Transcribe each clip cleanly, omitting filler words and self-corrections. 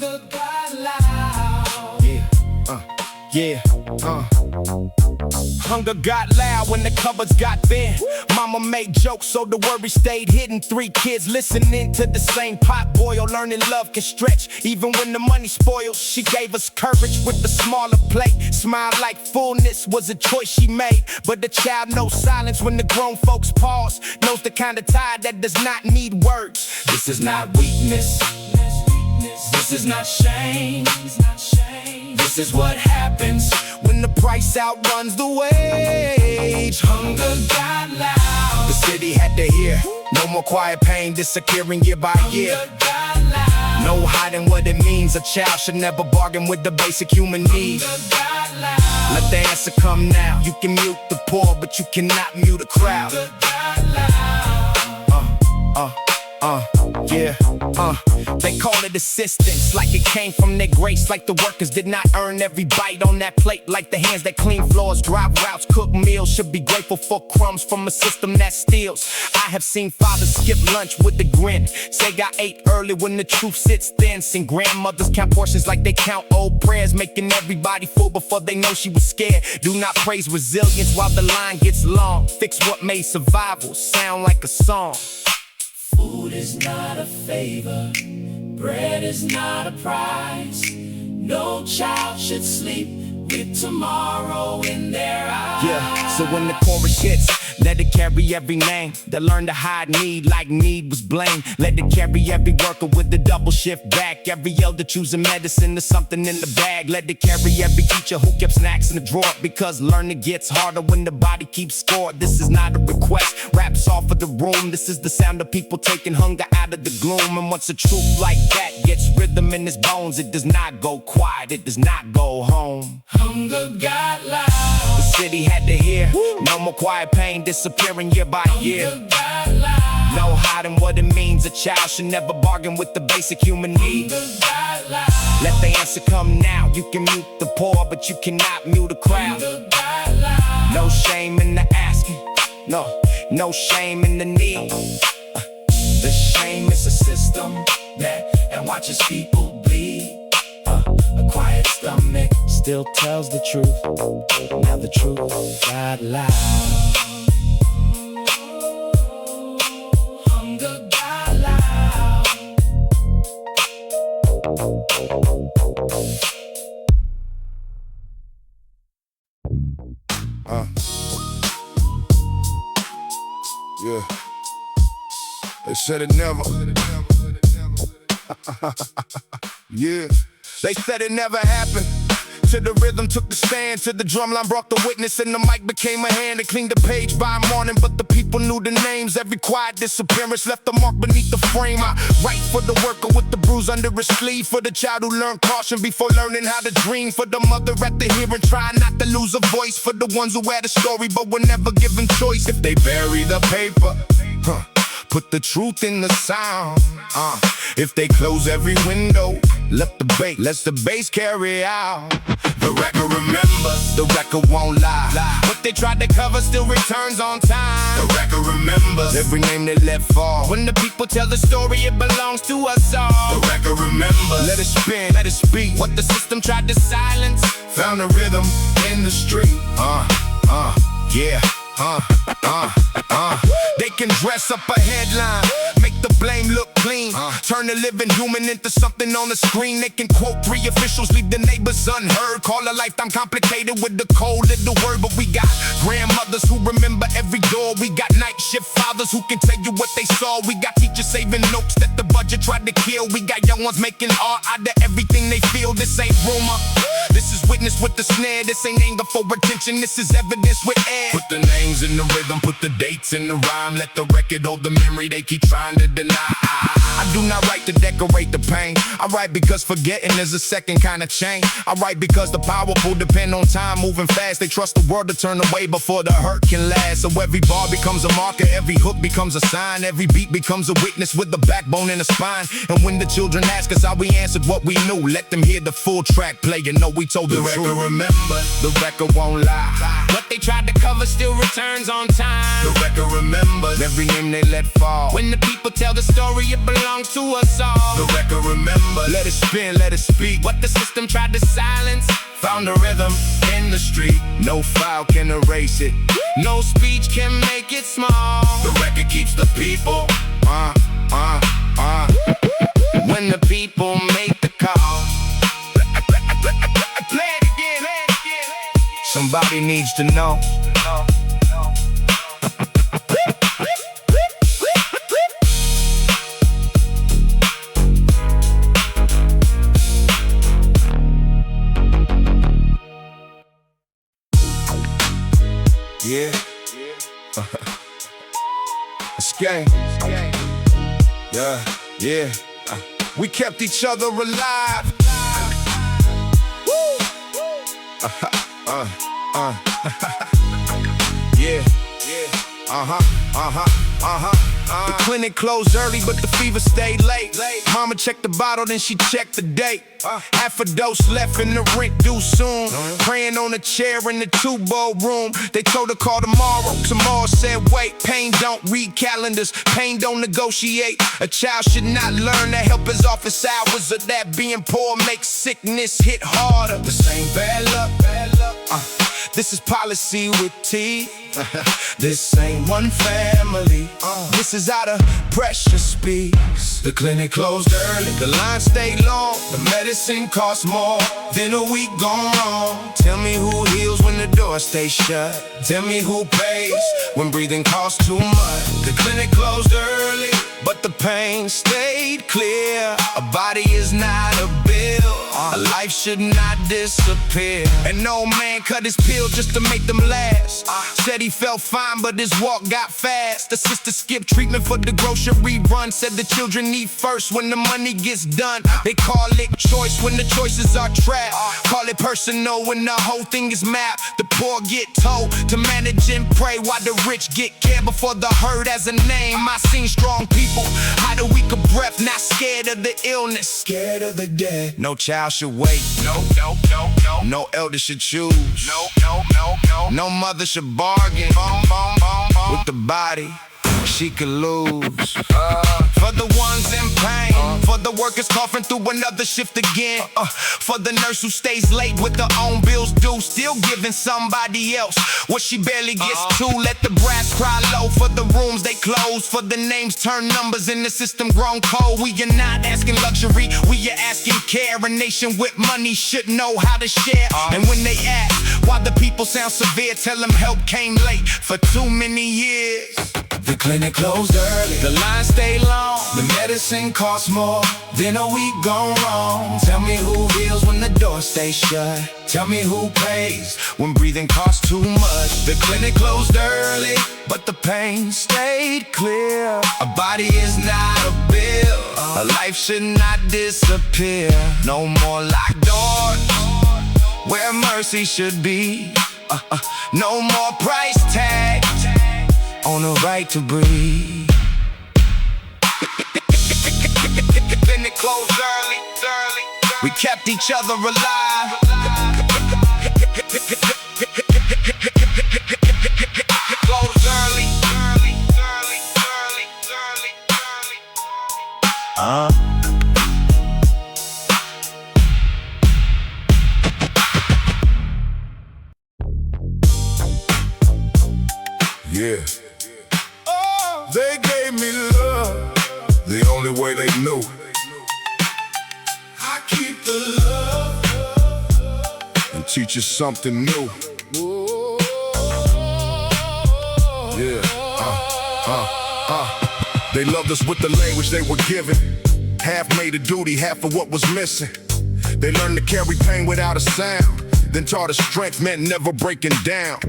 Hunger got loud. Yeah, Hunger got loud when the cupboards got thin. Mama made jokes so the worry stayed hidden. 3 kids listening to the same pot boil, learning love can stretch even when the money spoils. She gave us courage with the smaller plate. Smile like fullness was a choice she made. But the child knows silence when the grown folks pause. Knows the kind of tie that does not need words. This is not weakness. This is not shame. This is what happens when the price outruns the wage. Hunger got loud. The city had to hear. No more quiet pain disappearing year by year. Hunger got loud. No hiding what it means. A child should never bargain with the basic human needs. Hunger got loud. Let the answer come now. You can mute the poor, but you cannot mute a crowd. Hunger got loud. Yeah, they call it assistance, like it came from their grace. Like the workers did not earn every bite on that plate. Like the hands that clean floors, drive routes, cook meals. Should be grateful for crumbs from a system that steals. I have seen fathers skip lunch with a grin. Say I ate early when the truth sits thin. Seen grandmothers count portions like they count old prayers, making everybody full before they know she was scared. Do not praise resilience while the line gets long. Fix what made survival sound like a song. Food is not a favor, bread is not a prize. No child should sleep with tomorrow in their eyes. Yeah, so when the chorus hits, let it carry every name. They learn to hide need like need was blame. Let it carry every worker with the double shift back. Every elder choosing medicine or something in the bag. Let it carry every teacher who kept snacks in the drawer. Because learning gets harder when the body keeps score. This is not a request, raps off of the room. This is the sound of people taking hunger out of the gloom. And once a truth like that gets rhythm in its bones, it does not go quiet, it does not go home. Hunger got loud. The city had to hear. No more quiet pain disappearing year by year. Hunger got loud. No hiding what it means. A child should never bargain with the basic human needs. Hunger got loud. Let the answer come now. You can mute the poor, but you cannot mute a crowd. Hunger got loud. No shame in the asking. No shame in the need. The shame is a system that watches people bleed. A quiet stomach still tells the truth. Now the truth got loud. Hunger got loud. Yeah. They said it never. Yeah. They said it never happened. To the rhythm took the stand, to the drumline brought the witness, and the mic became a hand that cleaned the page by morning. But the people knew the names. Every quiet disappearance left a mark beneath the frame. I write for the worker with the bruise under his sleeve, for the child who learned caution before learning how to dream, for the mother at the hearing trying not to lose a voice, for the ones who had a story but were never given choice. If they bury the paper, put the truth in the sound. If they close every window, let the bass carry out. The record remembers, the record won't lie. What they tried to cover still returns on time. The record remembers every name they let fall. When the people tell the story, it belongs to us all. The record remembers, let it spin, let it speak. What the system tried to silence, found a rhythm in the street. Yeah. They can dress up a headline, make the blame look clean, turn a living human into something on the screen. They can quote 3 officials, leave the neighbors unheard, call a lifetime complicated with the cold little word. But we got grandmothers who remember every door. We got night shift fathers who can tell you what they saw. We got teachers saving notes that the budget tried to kill. We got young ones making art out of everything they feel. This ain't rumor, this is witness with the snare. This ain't anger for attention, this is evidence with air. Put the names in the rhythm, put the dates in the rhyme. Let the record hold the memory they keep trying to deny. I do not write to decorate the pain. I write because forgetting is a second kind of chain. I write because the powerful depend on time moving fast. They trust the world to turn away before the hurt can last. So every bar becomes a marker, every hook becomes a sign. Every beat becomes a witness with a backbone and a spine. And when the children ask us how we answered what we knew, let them hear the full track play and know we told the truth. The record remembers, the record won't lie. What they tried to cover still returns on time. The record remembers every name they let fall. When the people tell the story, it belongs belong to us all. The record remember. Let it spin, let it speak. What the system tried to silence, Found a rhythm in the street. No file can erase it. no speech can make it small. The record keeps the people. When the people make the call. Play it again, play it again. Somebody needs to know. Yeah. It's gang. Yeah. We kept each other alive. Woo. Yeah. The clinic closed early, but the fever stayed late. Mama checked the bottle, then she checked the date. Half a dose left in the rent due soon. Praying on a chair in the two-bowl room. They told her call tomorrow. Tomorrow said wait. Pain don't read calendars. Pain don't negotiate. A child should not learn to help his office hours, or that being poor makes sickness hit harder. This ain't bad luck. This is policy with teeth. This ain't one family. This is out of pressure speaks. The clinic closed early. The line stayed long. The medicine costs more than a week gone wrong. Tell me who heals when the door stays shut. Tell me who pays when breathing costs too much. The clinic closed early, but the pain stayed clear. A body is not a bill. A life should not disappear. An old man cut his pill just to make them last. Said he felt fine, but his walk got fast. The sister skipped treatment for the grocery run. Said the children eat first when the money gets done. They call it choice when the choices are trapped. Call it personal when the whole thing is mapped. The poor get told to manage and pray, while the rich get care before the herd has a name. I seen strong people hide a week of breath, not scared of the illness, scared of the dead. No child should wait. No elder should choose. No mother should bargain with the body she could lose. For the ones in pain, for the workers coughing through another shift again, for the nurse who stays late with her own bills due, still giving somebody else what she barely gets to. Let the brass cry low for the rooms they close, for the names turn numbers in the system grown cold. We are not asking luxury, we are asking care. A nation with money should know how to share. And when they ask why the people sound severe, tell them help came late for too many years. The clinic closed early. The line stayed long. The medicine costs more than a week gone wrong. Tell me who heals when the door stays shut. Tell me who pays when breathing costs too much. The clinic closed early, but the pain stayed clear. A body is not a bill. A life should not disappear. No more locked doors where mercy should be. No more price tag on the right to breathe. Then it closed early. We kept each other alive. Closed early. Yeah. They gave me love the only way they knew. I keep the love and teach you something new. Yeah. They loved us with the language they were given. Half made a duty, half of what was missing. They learned to carry pain without a sound, then taught us strength meant never breaking down.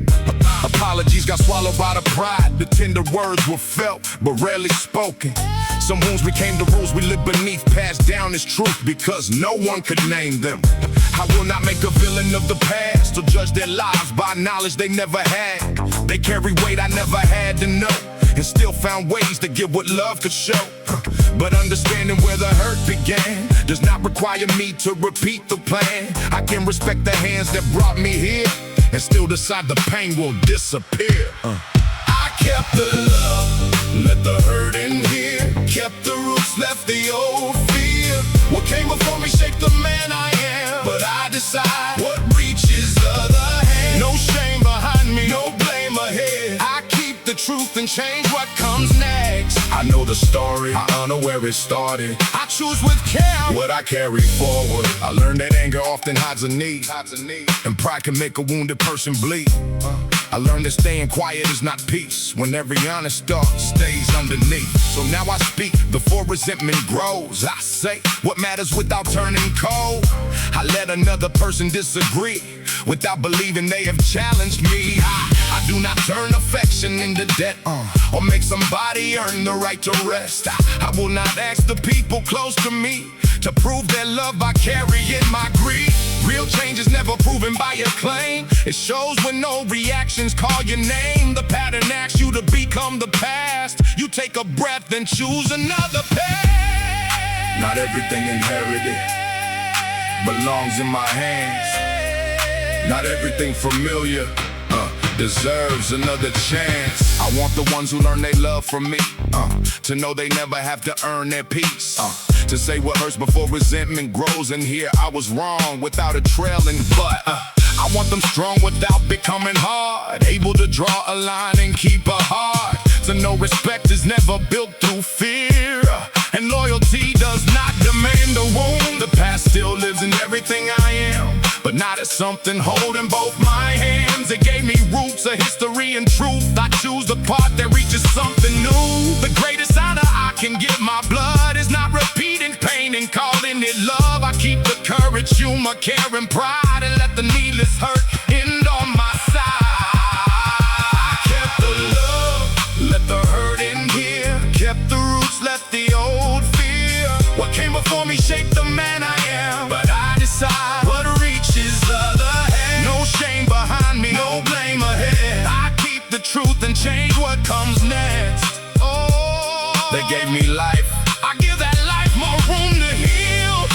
Apologies got swallowed by the pride. The tender words were felt, but rarely spoken. Some wounds became the rules we live beneath, passed down as truth because no one could name them. I will not make a villain of the past or judge their lives by knowledge they never had. They carry weight I never had to know, and still found ways to give what love could show. But understanding where the hurt began does not require me to repeat the plan. I can respect the hands that brought me here and still decide the pain will disappear. I kept the love, let the hurt in here, kept the roots left left the old fear. What came before me shaped the man I am. But I decide what reaches the other hand. No shame behind me, no blame ahead. I keep the truth and change what comes next. I know the story, I honor where it started. I choose with care what I carry forward. I learned that anger often hides a need, and pride can make a wounded person bleed. I learned that staying quiet is not peace, when every honest thought stays underneath. So now I speak before resentment grows. I say what matters without turning cold. I let another person disagree without believing they have challenged me. I do not turn affection into debt, or make somebody earn the right to rest. I will not ask the people close to me to prove their love by carrying my grief. Real change is never proven by a claim. It shows when no reactions call your name. The pattern asks you to become the past. You take a breath and choose another path. Not everything inherited belongs in my hands. Not everything familiar deserves another chance. I want the ones who learn they love from me to know they never have to earn their peace. To say what hurts before resentment grows, and here I was wrong without a trailing but. I want them strong without becoming hard, able to draw a line and keep a heart. To know respect is never built through fear, and loyalty does not demand a wound. The past still lives in everything I am, but not as something holding both my hands. It gave me roots, a history and truth. I choose the part that reaches something new. The greatest honor I can give my blood is not repeating pain and calling it love. I keep the courage, humor, care, and pride, and let the needless hurt end on my side. I kept the love, let the hurt end here. Kept the roots, let the old fear. What came before me shaped the man I am. But I decide what reaches the other hand. No shame behind me, no blame ahead. I keep the truth and change what comes next. Oh, they gave me life, I give that life more room to heal.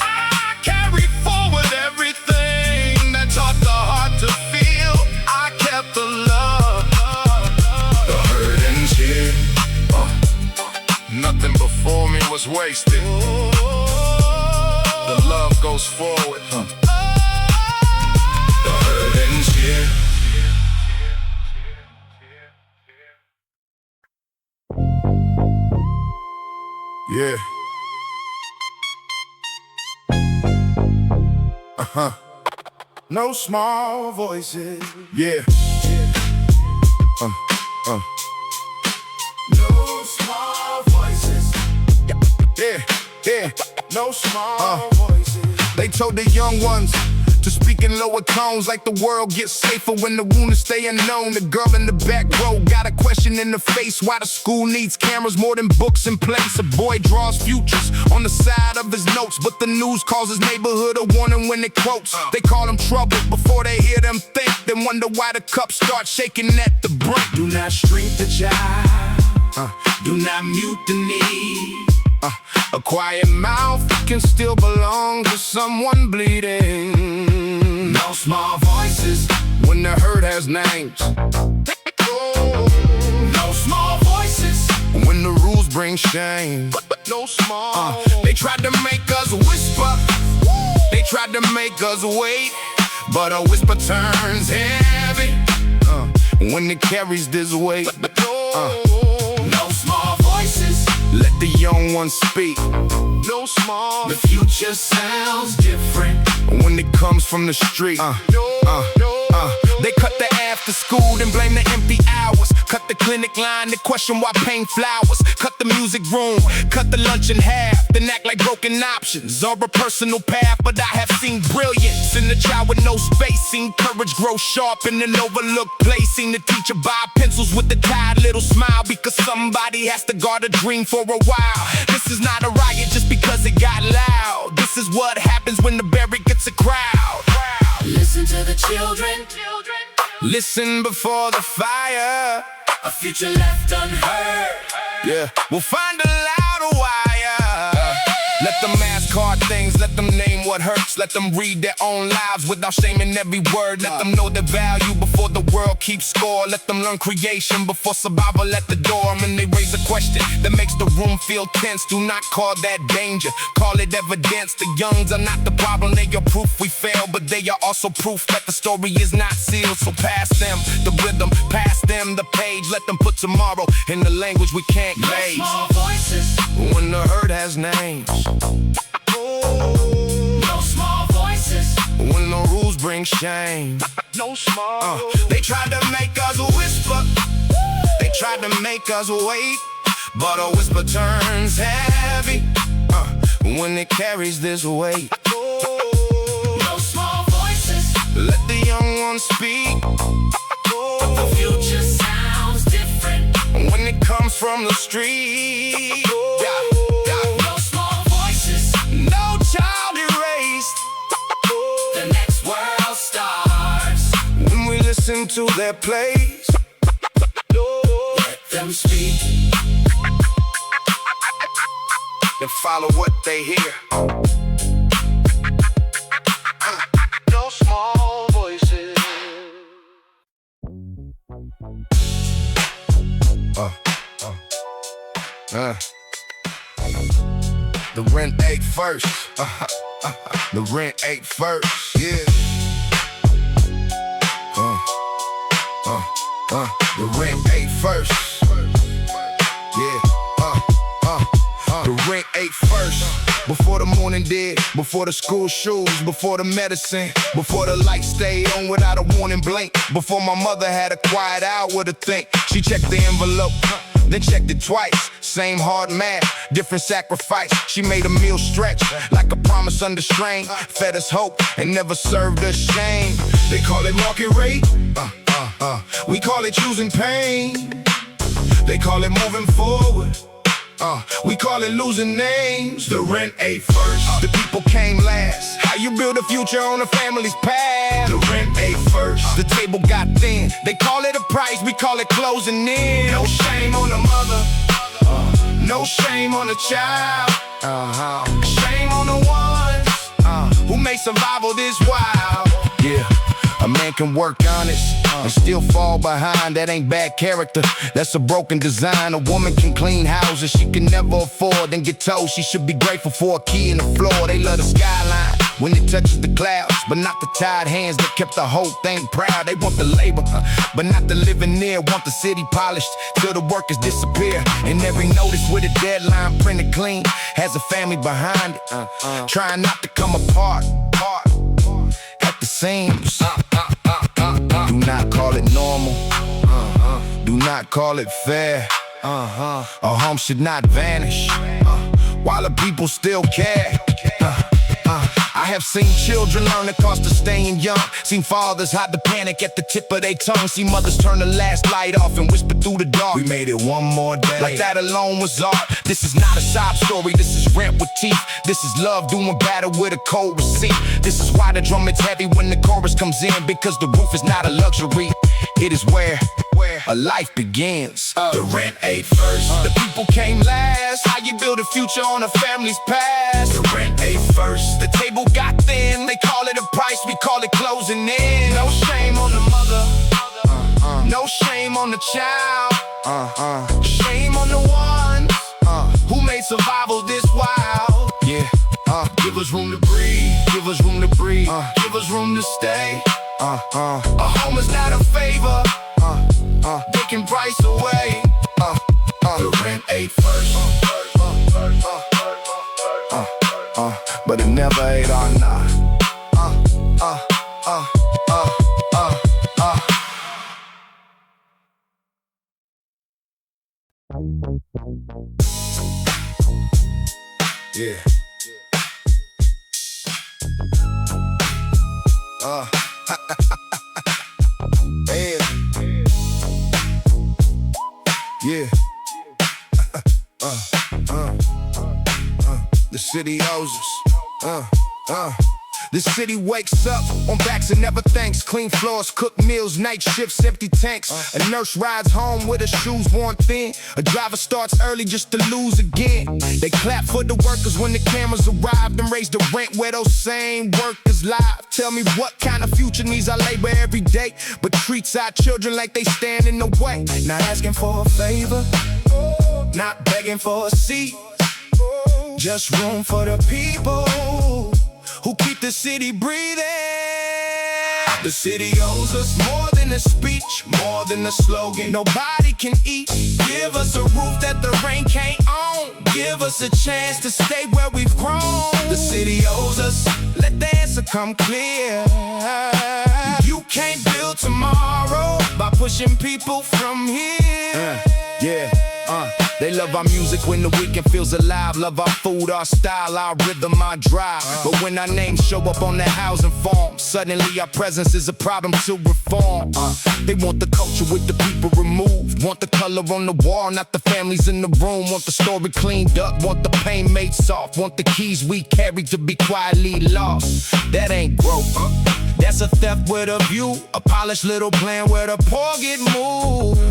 I carry forward everything that taught the heart to feel. I kept the love, the hurt and cheer. Nothing before me was wasted. The love goes forward. The hurt and cheer. Yeah. No small voices. Yeah. No small voices. Yeah. No small voices. They told the young ones to speak in lower tones, like the world gets safer when the wounded stay unknown. The girl in the back row got a question in the face: why the school needs cameras more than books in place. A boy draws futures on the side of his notes, but the news calls his neighborhood a warning when it quotes. They call him trouble before they hear them think, then wonder why the cup starts shaking at the brink. Do not shrink the child, do not mute the need. A quiet mouth can still belong to someone bleeding. No small voices when the hurt has names. No small voices when the rules bring shame. No small. They tried to make us whisper, they tried to make us wait, but a whisper turns heavy when it carries this weight. No small voices, let the young ones speak. No small, the future sounds different when it comes from the street. They cut the after school, then blame the empty hours. Cut the clinic line, they question why paint flowers. Cut the music room, cut the lunch in half, then act like broken options are a personal path. But I have seen brilliance in the child with no space, seen courage grow sharp in an overlooked place, seen the teacher buy pencils with a tired little smile, because somebody has to guard a dream for a while. This is not a riot just because it got loud. This is what happens when the berry gets a crowd. Listen to the children. Listen before the fire. A future left unheard. Yeah, we'll find a louder wire. Let them mask card things, let them name what hurts. Let them read their own lives without shaming every word. Let them know their value before the world keeps score. Let them learn creation before survival at the door. When they raise a question that makes the room feel tense, do not call that danger, call it evidence. The youngs are not the problem, they are proof we fail, but they are also proof that the story is not sealed. So pass them the rhythm, pass them the page. Let them put tomorrow in the language we can't gauge. No small voices. When the herd has names. No small voices. When the rules bring shame. No small. They tried to make us whisper. They tried to make us wait, but a whisper turns heavy when it carries this weight. No small voices. Let the young ones speak. The future sounds different When it comes from the street. No small voices. No child erased. The next world starts When we listen to their plays, let them speak. and follow what they hear. No small voices. The rent ain't first. The rent ain't first. Yeah. The rent ain't first. Yeah. The rent ain't first. Before the morning did, before the school shoes, before the medicine, before the light stayed on without a warning blink, before my mother had a quiet hour to think. She checked the envelope, then checked it twice. Same hard math, different sacrifice. She made a meal stretch like a promise under strain. Fed us hope and never served us shame. They call it market rate. We call it choosing pain. They call it moving forward. We call it losing names. The rent ain't first. The people came last. How you build a future on a family's past? The rent ain't first. The table got thin. They call it a price, we call it closing in. No shame on the mother. No shame on the child. Shame on the ones who make survival this wild. Yeah. A man can work honest and still fall behind. That ain't bad character, that's a broken design. A woman can clean houses she can never afford and get told she should be grateful for a key in the floor. They love the skyline when it touches the clouds, but not the tied hands that kept the whole thing proud. They want the labor, but not the living near. Want the city polished till the workers disappear. And every notice with a deadline printed clean has a family behind it, trying not to come apart at the seams. Do not call it normal. Do not call it fair. A home should not vanish while the people still care. I have seen children learn the cost of staying young. Seen fathers hide the panic at the tip of their tongue. See mothers turn the last light off and whisper through the dark, we made it one more day. Like that alone was art. This is not a sob story, this is rent with teeth. This is love doing battle with a cold receipt. This is why the drum is heavy when the chorus comes in, because the roof is not a luxury. It is where a life begins. The rent ain't first. The people came last. How you build a future on a family's past? The rent ain't first. The table got thin. They call it a price, we call it closing in. No shame on the mother. No shame on the child. Shame on the ones who made survival this wild. Yeah. Give us room to breathe. Give us room to breathe. Give us room to stay. A home is not a favor. They can price away. The rent ain't first. But it never ate our night. Yeah. Yeah. The city owes us. The city wakes up on backs and never thanks. Clean floors, cook meals, night shifts, empty tanks. A nurse rides home with her shoes worn thin. A driver starts early just to lose again. They clap for the workers when the cameras arrive and raise the rent where those same workers live. Tell me what kind of future needs our labor every day, but treats our children like they stand in the way. Not asking for a favor, not begging for a seat, just room for the people who keep the city breathing. The city owes us more than a speech, more than a slogan. Nobody can eat. Give us a roof that the rain can't own. Give us a chance to stay where we've grown. The city owes us. Let the answer come clear. You can't build tomorrow by pushing people from here. They love our music when the weekend feels alive. Love our food, our style, our rhythm, our drive. But when our names show up on the housing form, suddenly our presence is a problem to reform. They want the culture with the people removed. Want the color on the wall, not the families in the room. Want the story cleaned up, want the pain made soft. Want the keys we carry to be quietly lost. That ain't growth, that's a theft with a view. A polished little plan where the poor get moved.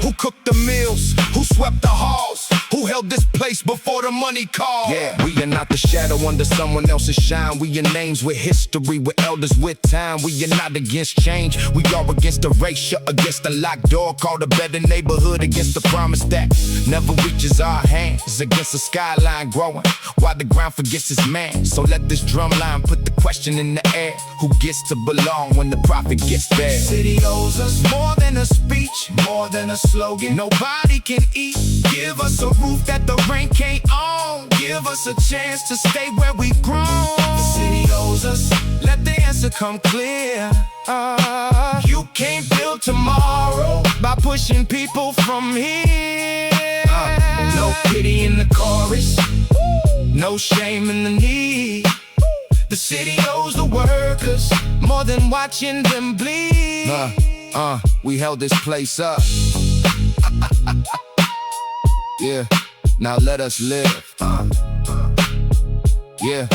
Who cooked the meals? Who swept the halls? Who held this place before the money called? Yeah, we are not the shadow under someone else's shine. We are names with history, with elders with time. We are not against change. We are against erasure, against the locked door called a better neighborhood, against the promise that never reaches our hands, against the skyline growing while the ground forgets its man. So let this drum line put the question in the air: who gets to belong when the prophet gets there? The city owes us more than a speech, more than a slogan. Nobody can eat. Give us a roof that the rain can't own. Give us a chance to stay where we've grown. The city owes us. Let the answer come clear. You can't build tomorrow by pushing people from here. No pity in the chorus, no shame in the need. The city owes the workers more than watching them bleed. We held this place up. Yeah, now let us live. Yeah.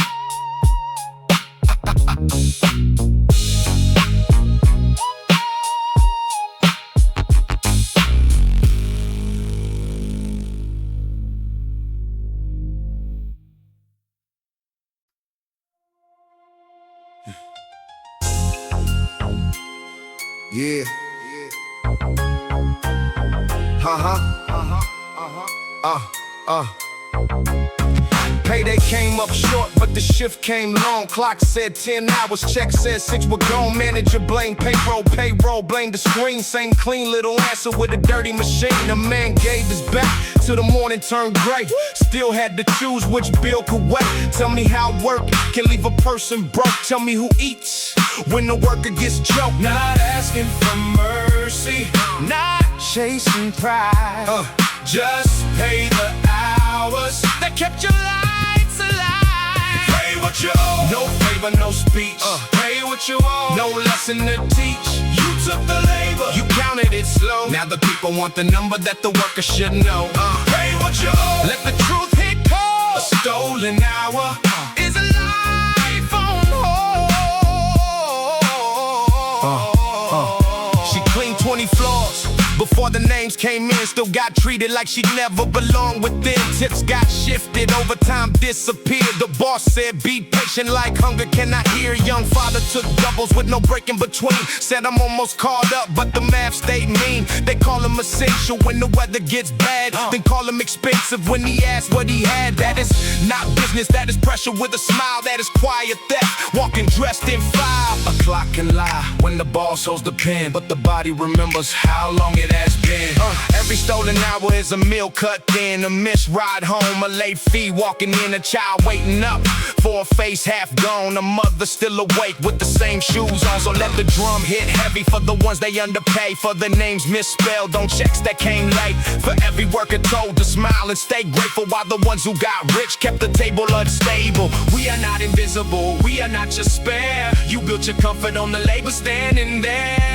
Yeah. Payday came up short, but the shift came long. Clock said 10 hours, check said 6 were gone. Manager blame payroll, blame the screen. Same clean little answer with a dirty machine. A man gave his back till the morning turned gray. Still had to choose which bill could wait. Tell me how work can leave a person broke. Tell me who eats when the worker gets choked. Not asking for mercy, not chasing pride. Just pay the hours that kept your lights alive. Pay what you owe. No favor, no speech. Pay what you owe. No lesson to teach. You took the labor, you counted it slow. Now the people want the number that the worker should know. Pay what you owe. Let the truth hit cold. A stolen hour is a life on hold. She cleaned 20 floors before the names came in. Still got treated like she never belonged within. Tips got shifted, overtime disappeared. The boss said be patient like hunger cannot hear. Young father took doubles with no break in between. Said I'm almost caught up, but the math stayed mean. They call him essential when the weather gets bad, then call him expensive when he asked what he had. That is not business, that is pressure with a smile. That is quiet theft, walking dressed in file. A clock can lie when the boss holds the pen, but the body remembers how long it has been. Every stolen hour is a meal cut thin. A missed ride home, a late fee walking in. A child waiting up for a face half gone. A mother still awake with the same shoes on. So let the drum hit heavy for the ones they underpay, for the names misspelled on checks that came late. For every worker told to smile and stay grateful, while the ones who got rich kept the table unstable. We are not invisible, we are not your spare. You built your comfort on the labor standing there.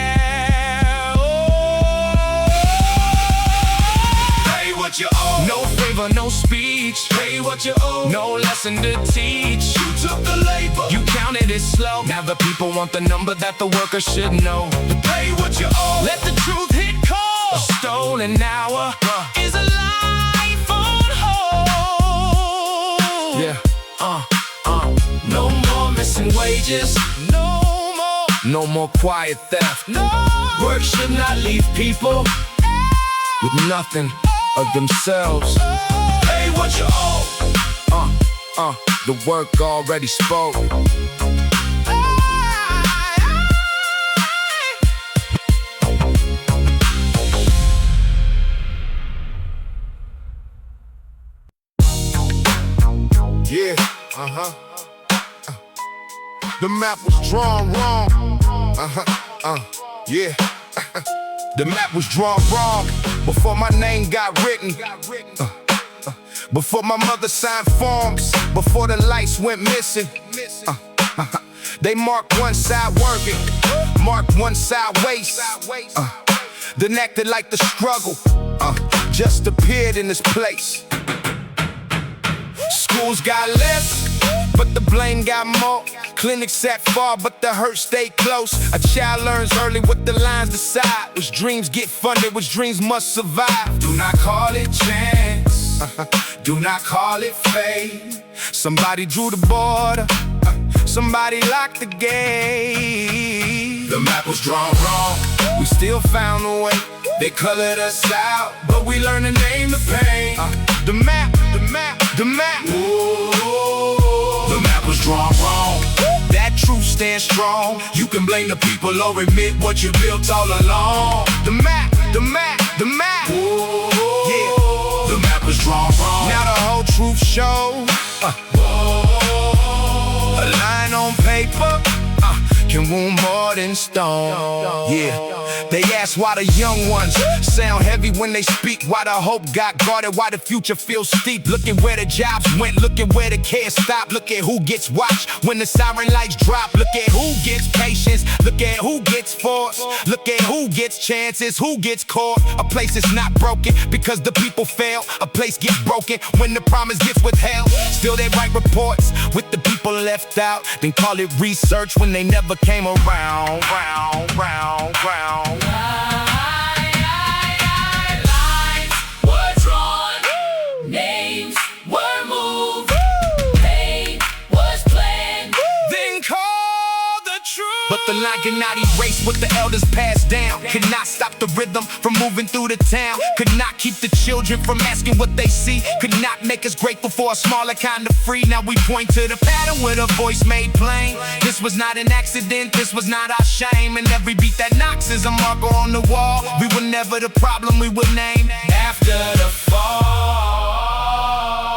What what you owe. No favor, no speech. Pay what you owe. No lesson to teach. You took the labor. You counted it slow. Now the people want the number that the workers should know. Pay what you owe. Let the truth hit cold. A stolen hour is a life on hold. Yeah. No more missing wages. No more quiet theft. No. Work should not leave people with nothing of themselves. Pay what you owe. The work already spoke. Yeah, the map was drawn wrong. Yeah. The map was drawn wrong before my name got written. Before my mother signed forms, before the lights went missing. They marked one side working, marked one side waste. Then acted like the struggle just appeared in this place. Schools got less, but the blame got more. Clinics sat far, but the hurt stayed close. A child learns early what the lines decide. Which dreams get funded, which dreams must survive. Do not call it chance. Do not call it fate. Somebody drew the border. Somebody locked the gate. The map was drawn wrong. We still found a way. They colored us out, but we learned to name the pain. The map, the map, the map. Ooh, the map was drawn wrong. That truth stands strong. You can blame the people or admit what you built all along. The map, the map, the map. Ooh, yeah. The map was drawn wrong. Now the whole truth shows. A line on paper can wound more than stone. Yeah. They ask why the young ones sound heavy when they speak. Why the hope got guarded, why the future feels steep. Look at where the jobs went, look at where the care stopped. Look at who gets watched when the siren lights drop. Look at who gets patience, look at who gets forced. Look at who gets chances, who gets caught. A place is not broken because the people fail. A place gets broken when the promise gets withheld. Still they write reports with the people left out. Then call it research when they never came around. Lines were drawn, names were moved, pain was planned, then call the truth. But the line cannot erase what the elders passed down. Could not stop the rhythm from moving through the town. Could not keep the children from asking what they see. Could not make us grateful for a smaller kind of free. Now we point to the pattern with a voice made plain. This was not an accident, this was not our shame. And every beat that knocks is a marker on the wall. We were never the problem, we would name. After the fall,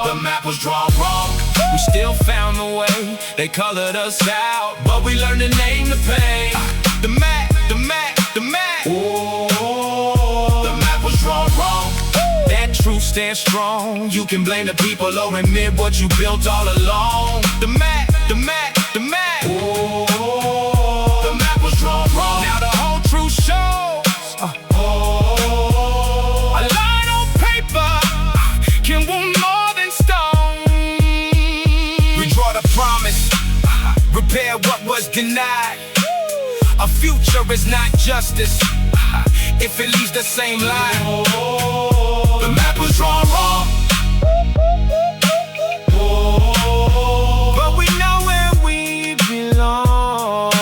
the map was drawn wrong. We still found the way. They colored us out, but we learned to name the pain. The map, the map, the map. Ooh, the map was drawn wrong. That truth stands strong. You can blame the people or admit what you built all along. The map, the map, the map. Ooh, the map was drawn wrong. Now the whole truth shows. A line on paper can wound more than stone. We draw the promise, repair what was denied. A future is not justice if it leaves the same line. The map was drawn wrong. But we know where we belong.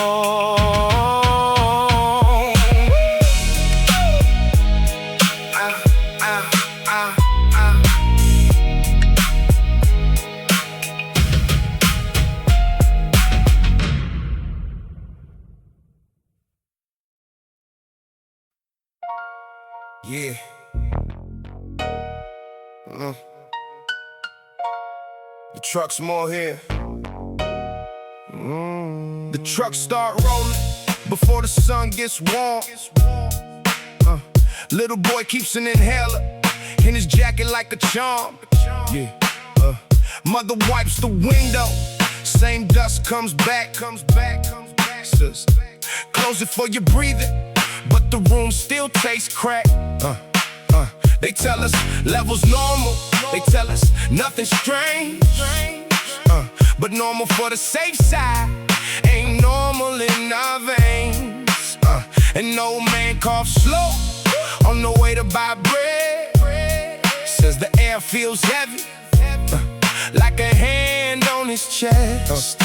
Yeah. The truck's more here. The trucks start rolling before the sun gets warm. Little boy keeps an inhaler in his jacket like a charm. Yeah. Mother wipes the window. Same dust comes back. Sis, close it for your breathing, but the room still tastes crack. They tell us levels normal. They tell us nothing strange. But normal for the safe side ain't normal in our veins. An old man coughs slow on the way to buy bread. Says the air feels heavy, like a hand on his chest.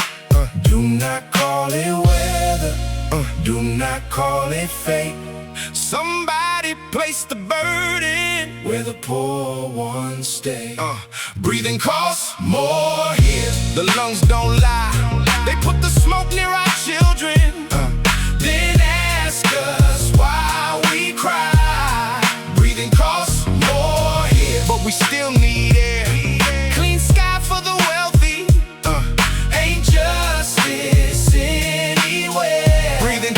Do not call it weather, do not call it fate. Somebody place the burden where the poor ones stay. Breathing costs more here. The lungs don't lie. They put the smoke near our children, then ask us why we cry. Breathing costs more here, but we still need air. Clean sky for the wealthy, ain't justice anywhere. Breathing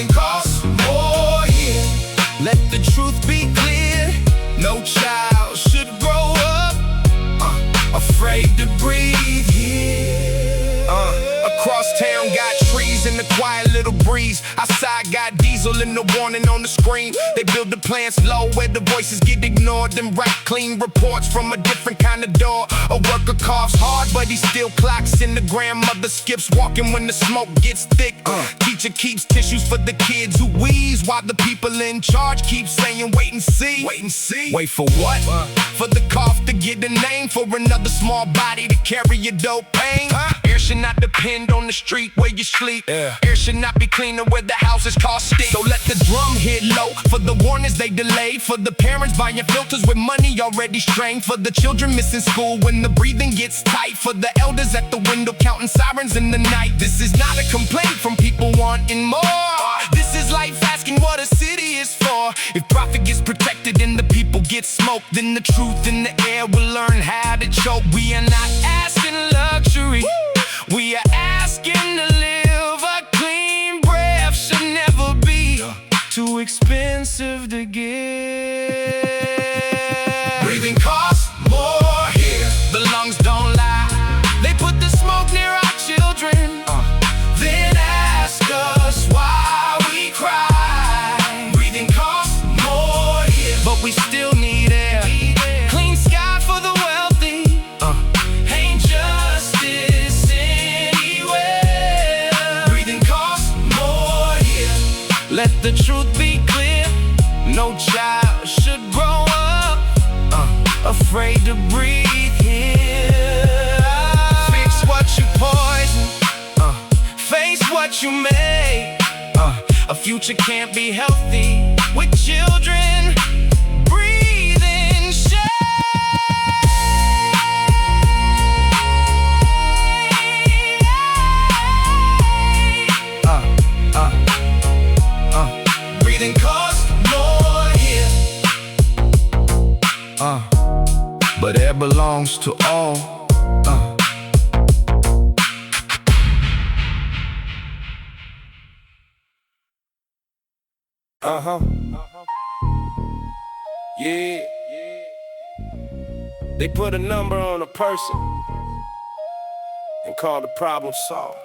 costs more here. Let the truth be clear. No child should grow up afraid to breathe here. Across town got trees and the quiet little breeze. Outside got diesel and the warning on the screen. They build the plants low where the voices get ignored. Then write clean reports from a different kind of door. A worker coughs hard but he still clocks in. The grandmother skips walking when the smoke gets thick. Teacher keeps tissues for the kids who wheeze, while the people in charge keep saying wait and see. Wait and see. Wait for what? For the cough to get a name, for another small body to carry your dope pain. Air should not depend on the street where you sleep. Air should not be cleaner where the houses cost steep. So let the drum hit low for the warnings they delayed. For the parents buying filters with money already strained. For the children missing school when the breathing gets tight. For the elders at the window counting sirens in the night. This is not a complaint from people wanting more. This is life asking what a city is for. If profit gets protected and the people get smoked, then the truth in the air will learn how to choke. We are not asking luxury, we are asking to live. A clean breath should never be too expensive to get. Breathing costs more here. The lungs don't lie. They put the smoke near our children, then ask us why we cry. Breathing costs more here, but we still need air. Clean sky for the wealthy, ain't justice anywhere. Breathing costs more here. Let the truth be clear. No child should grow up afraid to breathe here. Fix what you poison, face what you made. A future can't be healthy with children breathing shade. Breathing costs more here, but air belongs to all. Yeah. They put a number on a person and call the problem solved.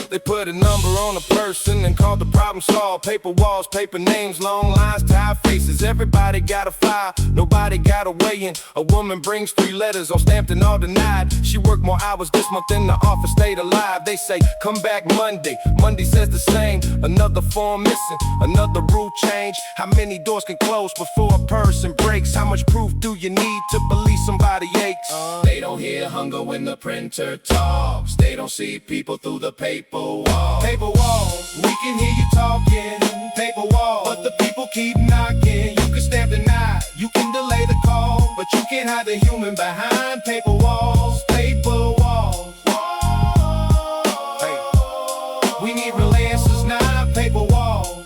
They put a number on a person and call the problem solved. Paper walls, paper names, long lines, tired faces. Everybody got a file, nobody got a weigh-in. A woman brings 3 letters, all stamped and all denied. She worked more hours this month than the office stayed alive. They say, come back Monday. Monday says the same. Another form missing, another rule change. How many doors can close before a person breaks? How much proof do you need to believe somebody aches? They don't hear hunger when the printer talks. They don't see people through the paper wall. Paper wall, we can hear you talking. Paper wall, but the people keep knocking. You can stamp deny, you can delay the call, but you can't hide the human behind paper walls. Paper walls. Hey. We need real answers, not paper walls.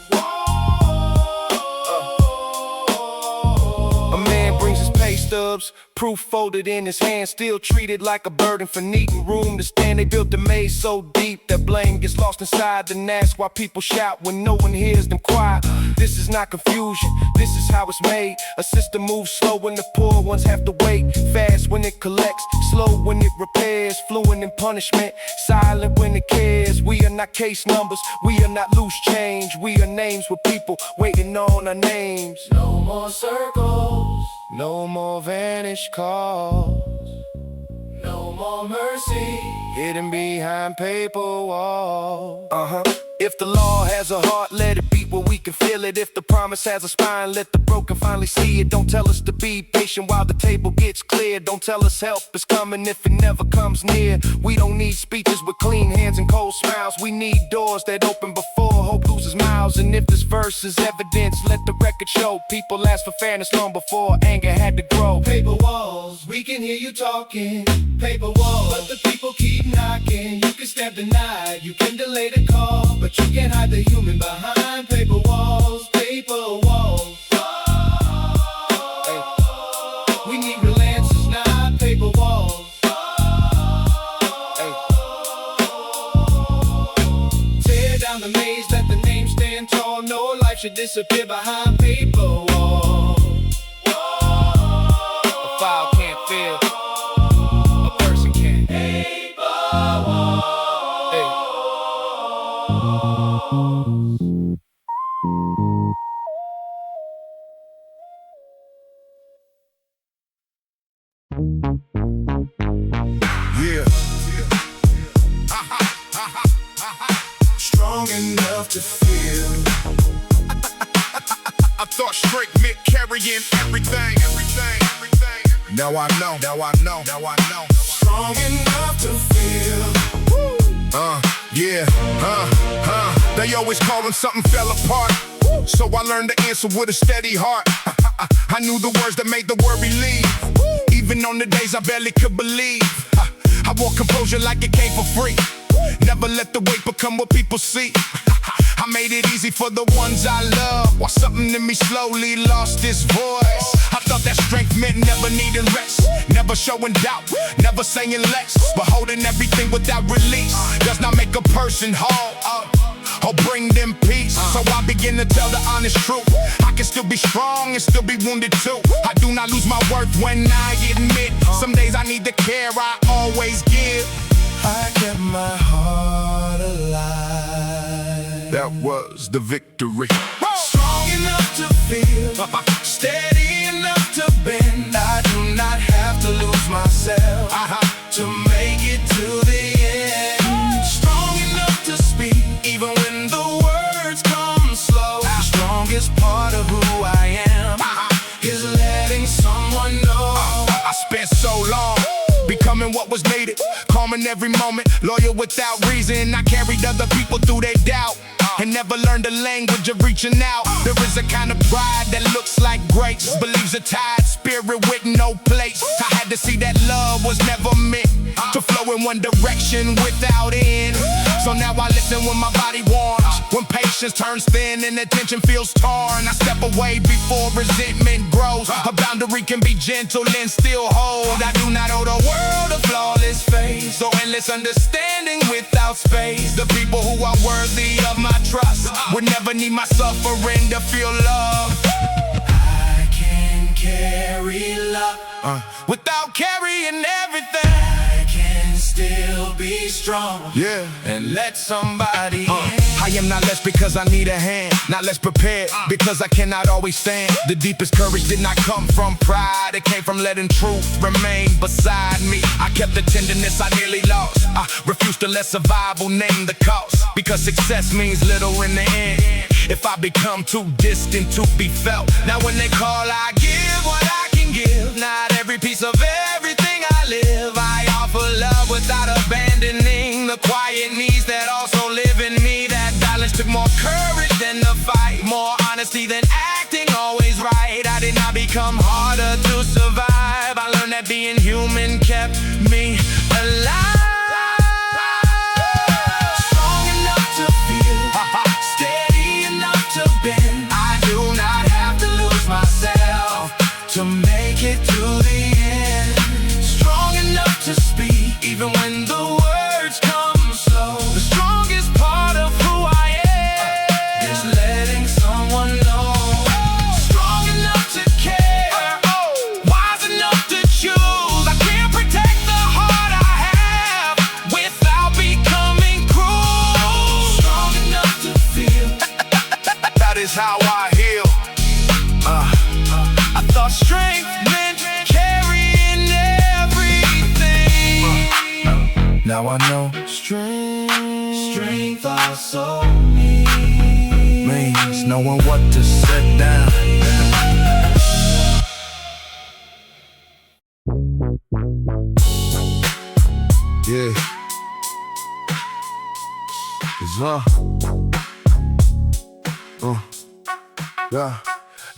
A man brings his pay stubs, proof folded in his hand, still treated like a burden for needing room to stand. They built the maze so deep that blame gets lost inside. Then ask why people shout when no one hears them quiet. This is not confusion, this is how it's made. A system moves slow when the poor ones have to wait, fast when it collects, slow when it repairs, fluent in punishment, silent when it cares. We are not case numbers, we are not loose change. We are names with people waiting on our names. No more circles, No more vanished calls, No more mercy. hidden behind paper walls. If the law has a heart, let it beat where we can feel it. If the promise has a spine, let the broken finally see it. Don't tell us to be patient while the table gets cleared. Don't tell us help is coming if it never comes near. We don't need speeches with clean hands and cold smiles. We need doors that open before hope loses miles. And if this verse is evidence, let the record show. People asked for fairness long before anger had to grow. Paper walls, we can hear you talking. Paper walls, but the people keep knocking. You can step denied, you can delay the call, but you can't hide the human behind paper walls. Paper walls. Hey. We need real answers, not paper walls. Hey. Tear down the maze, let the name stand tall. No life should disappear behind paper walls. A file can't feel, a person can. Paper walls. Yeah. Strong enough to feel. I thought straight meant carrying everything. Now I know. Strong enough to feel. Yeah. They always callin' something fell apart. So I learned to answer with a steady heart. I knew the words that made the word believe. Even on the days I barely could believe. I wore composure like it came for free. Never let the weight become what people see. I made it easy for the ones I love, while something in me slowly lost its voice. I thought that strength meant never needing rest, never showing doubt, never saying less, but holding everything without release does not make a person whole or bring them peace. So I begin to tell the honest truth. I can still be strong and still be wounded too. I do not lose my worth when I admit some days I need the care I always give. I kept my heart alive. That was the victory. Strong enough to feel, steady enough to bend. I do not have to lose myself to make it to the end. Strong enough to speak, even when the words come slow. The strongest part of who I am is letting someone know. I spent so long becoming what was needed, calm in every moment, loyal without reason. I carried other people through their doubt and never learned the language of reaching out. There is a kind of pride that looks like grace, believes a tired spirit with no place. I had to see that love was never meant to flow in one direction without end. So now I listen when my body warms, when patience turns thin and attention feels torn. I step away before resentment grows. A boundary can be gentle and still hold. I do not owe the world a flawless face, so endless understanding without space. The people who are worthy of my trust would never need my suffering to feel love. I can carry love Without carrying everything, I can still be strong. yeah, And let somebody in. I am not less because I need a hand, not less prepared because I cannot always stand. The deepest courage did not come from pride, it came from letting truth remain beside me. I kept the tenderness I nearly lost. I refused to let survival name the cost, because success means little in the end if I become too distant to be felt. Now when they call, I give what I can give. Not every piece of everything I live. I offer love without abandoning the quiet needs that also live in me. That balance took more courage than the fight, more honesty than acting always right. I did not become harder to survive. I learned that being human kept me alive. Strong enough to feel, steady enough to bend. I do not have to lose myself to make it to the end. Now I know Strength also means knowing what to set down. Yeah. Yeah.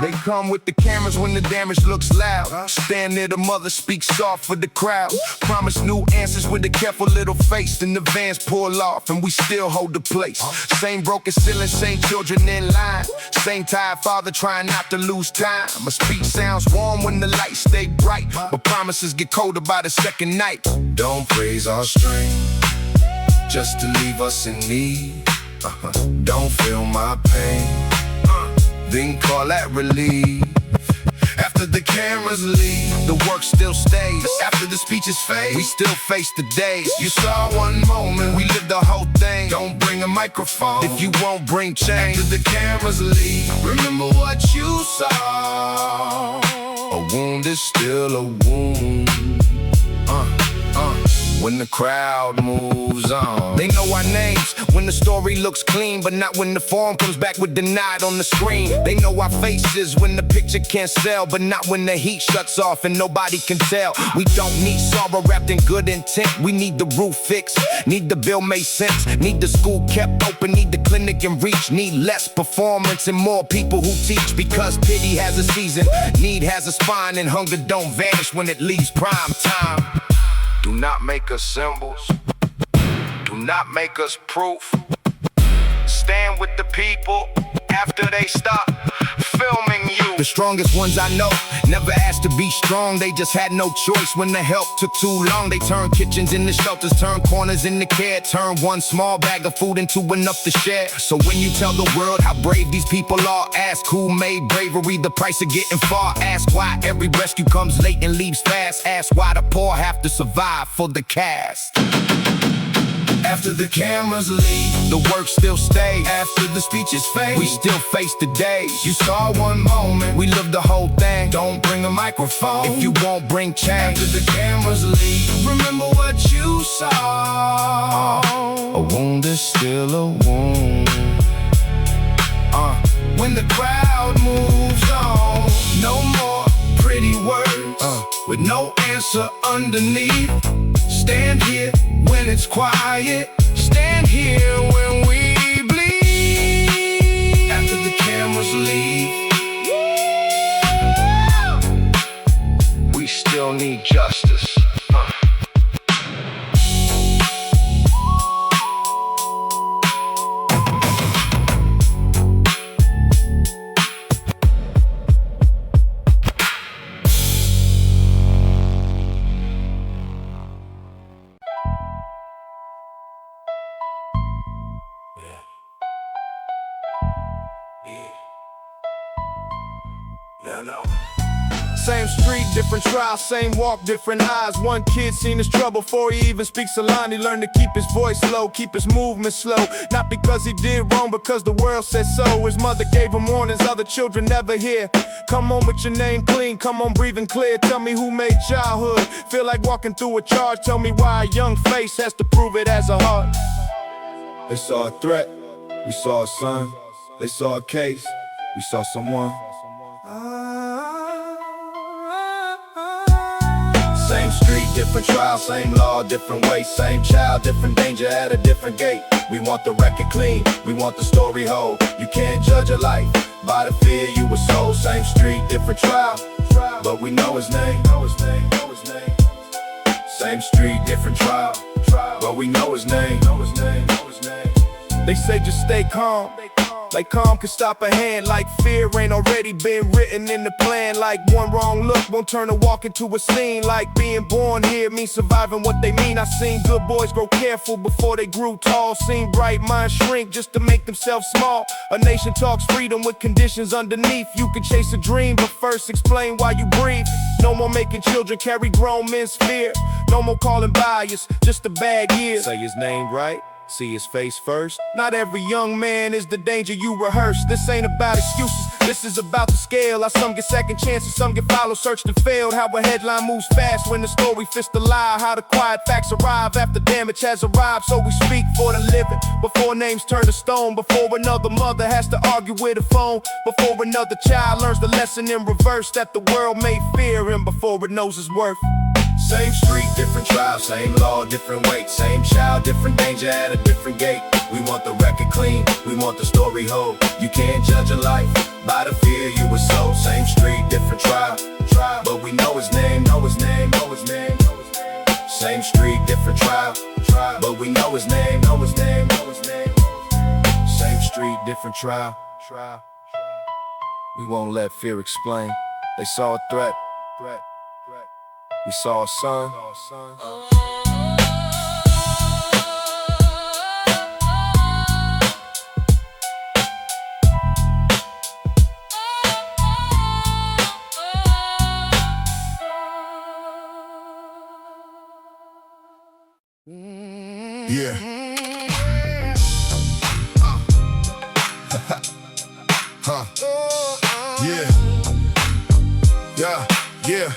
They come with the cameras when the damage looks loud. Stand near the mother, speak soft for the crowd. Promise new answers with a careful little face. Then the vans pull off and we still hold the place. Same broken ceiling, same children in line. Same tired father trying not to lose time. My speech sounds warm when the lights stay bright, but promises get colder by the second night. Don't praise our strength just to leave us in need. Don't feel my pain, then call that relief. After the cameras leave, The work still stays. after the speeches fade, We still face the days. you saw one moment, We live the whole thing. don't bring a microphone. If you won't bring change, After the cameras leave, remember what you saw. a wound is still a wound. When the crowd moves on, they know our names when the story looks clean, but not when the form comes back with denied on the screen. They know our faces when the picture can't sell, but not when the heat shuts off and nobody can tell. We don't need sorrow wrapped in good intent. We need the roof fixed, need the bill made sense, need the school kept open, need the clinic in reach, need less performance and more people who teach. Because pity has a season, need has a spine, and hunger don't vanish when it leaves prime time. Do not make us symbols, do not make us proof. Stand with the people after they stop filming you. The strongest ones I know never asked to be strong. They just had no choice when the help took too long. They turned kitchens into shelters, turned corners into care, turned one small bag of food into enough to share. So when you tell the world how brave these people are, ask who made bravery the price of getting far. Ask why every rescue comes late and leaves fast. Ask why the poor have to survive for the cast. After the cameras leave, The work still stays. after the speeches fade, We still face the days. you saw one moment, We live the whole thing. don't bring a microphone. If you won't bring change, after the cameras leave, remember what you saw. a wound is still a wound. When the crowd moves on, no more pretty words with no answer underneath. Stand here when it's quiet, stand here when we bleed. After the cameras leave, We still need justice. no. Same street, different trial, same walk, different eyes. One kid seen his trouble before he even speaks a line. He learned to keep his voice low, keep his movement slow. Not because he did wrong, because the world said so. His mother gave him warnings other children never hear. Come on with your name clean, come on breathing clear. Tell me who made childhood feel like walking through a charge. Tell me why a young face has to prove it as a heart. They saw a threat, we saw a son. They saw a case, we saw someone. Same street, different trial, same law, different way. Same child, different danger at a different gate. We want the record clean, we want the story whole. You can't judge a life by the fear you were sold. Same street, different trial, but we know his name. Same street, different trial, but we know his name. They say just stay calm, like calm can stop a hand. Like fear ain't already been written in the plan. Like one wrong look won't turn a walk into a scene. Like being born here means surviving what they mean. I seen good boys grow careful before they grew tall. Seen bright minds shrink just to make themselves small. A nation talks freedom with conditions underneath. You can chase a dream, but first explain why you breathe. No more making children carry grown men's fear. No more calling bias, just a bad year. Say his name right, see his face first. Not every young man is the danger you rehearse. This ain't about excuses, this is about the scale. How some get second chances, some get followed, searched and failed. How a headline moves fast when the story fits the lie. How the quiet facts arrive after damage has arrived. So we speak for the living, before names turn to stone. Before another mother has to argue with a phone. Before another child learns the lesson in reverse, that the world may fear him before it knows his worth. Same street, different trial, same law, different weight. Same child, different danger at a different gate. We want the record clean, we want the story whole. You can't judge a life by the fear you were sold. Same street, different trial, but we know his name, know his name, know his name. Same street, different trial, but we know his name, know his name, know his name. Same street, different trial. We won't let fear explain. They saw a threat. We saw a son. Yeah. Yeah.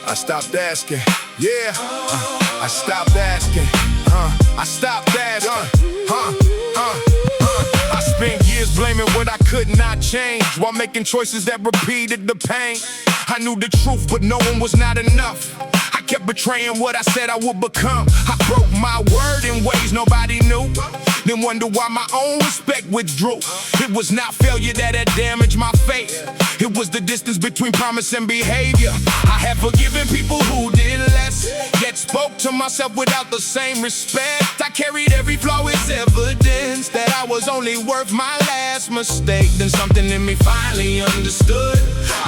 I stopped asking. Yeah. I stopped asking. I stopped asking. I spent years blaming what I could not change, while making choices that repeated the pain. I knew the truth, but knowing was not enough. I kept betraying what I said I would become. I broke my word in ways nobody knew, then wonder why my own respect withdrew. It was not failure that had damaged my faith, it was the distance between promise and behavior. I have forgiven people who did less, yet spoke to myself without the same respect. I carried every flaw as evidence that I was only worth my last mistake. Then something in me finally understood,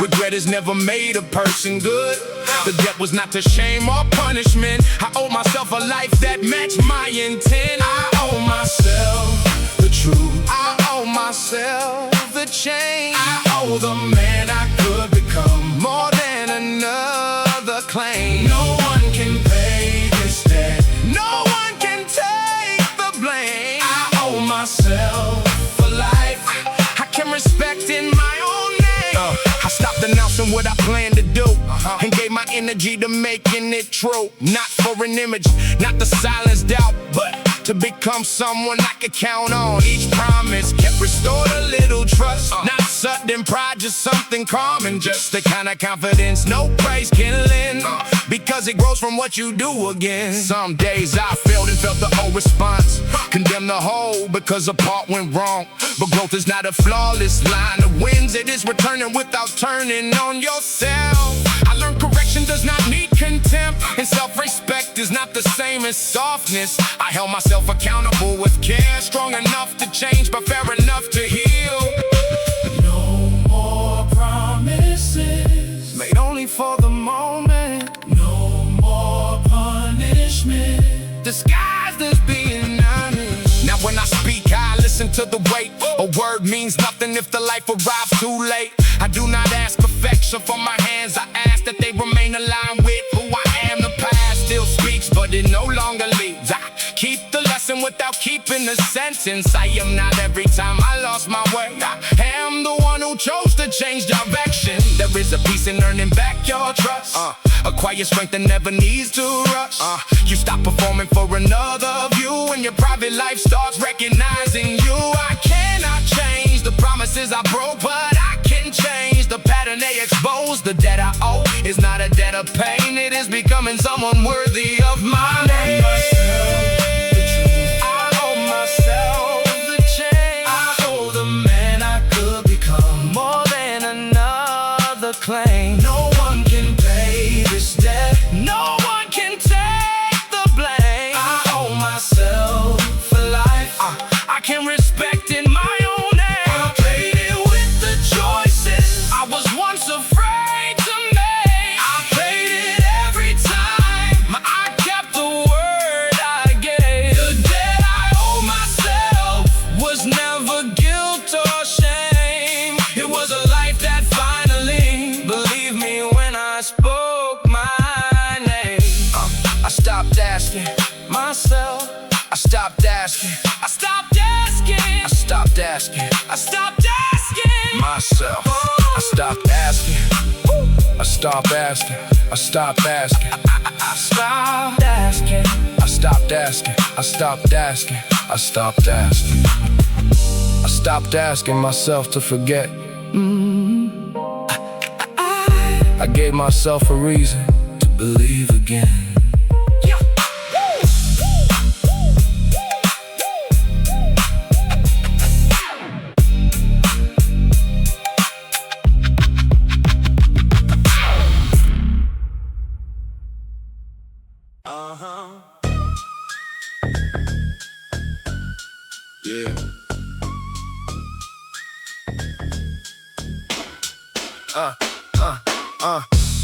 regret has never made a person good. The debt was not to shame or punishment. I owe myself a life that matched my intent. I owe myself the truth, I owe myself the change. I owe the man I could become more than another claim. No one can pay this debt, no one can take the blame. I owe myself for life, I can respect in my own name. I stopped announcing what I planned to do, and gave my energy to making it true. Not for an image, not to silence doubt, but to become someone I could count on. Each promise kept restored a little trust, not sudden pride, just something calm, and just the kind of confidence no praise can lend, because it grows from what you do again. Some days I failed and felt the whole response, condemned the whole because a part went wrong. But growth is not a flawless line of wins, it is returning without turning on yourself. I learned correction does not need contempt, and self-respect is not the same as softness. I held myself accountable with care, strong enough to change but fair enough to heal. No more promises Made only for the moment, no more punishment disguised as being honest. Now when I speak, I listen to the weight. A word means nothing if the life arrives too late. I do not ask perfection from my hands, I ask that they remain aligned with who I am. The past still speaks, but it no longer leads. I keep the lesson without keeping the sentence. I am not every time I lost my way, I am the one who chose to change direction. There is a peace in earning back your trust, acquire strength that never needs to rush. You stop performing for another view, and your private life starts recognizing you. I cannot change the promises I broke, but I can change the pattern they expose. The debt I owe is not a debt of pain, it is becoming someone worthy of my name. I owe myself the change, I owe the man I could become more than another claim. No one can pay this debt, no one can take the blame. I owe myself for life, I can respect in my own name. I played it with the choices I was once afraid to make. I played it every time I kept the word I gave. The debt I owe myself was never guilt or shame. It was a life that finally believed me when I spoke my name. stopped asking. I stopped asking. I stopped asking I stopped asking myself. I stopped asking. I stopped asking. I stopped asking. I stopped asking. I stopped asking. I stopped asking. I stopped asking. I stopped asking myself to forget. I gave myself a reason to believe again. Yeah.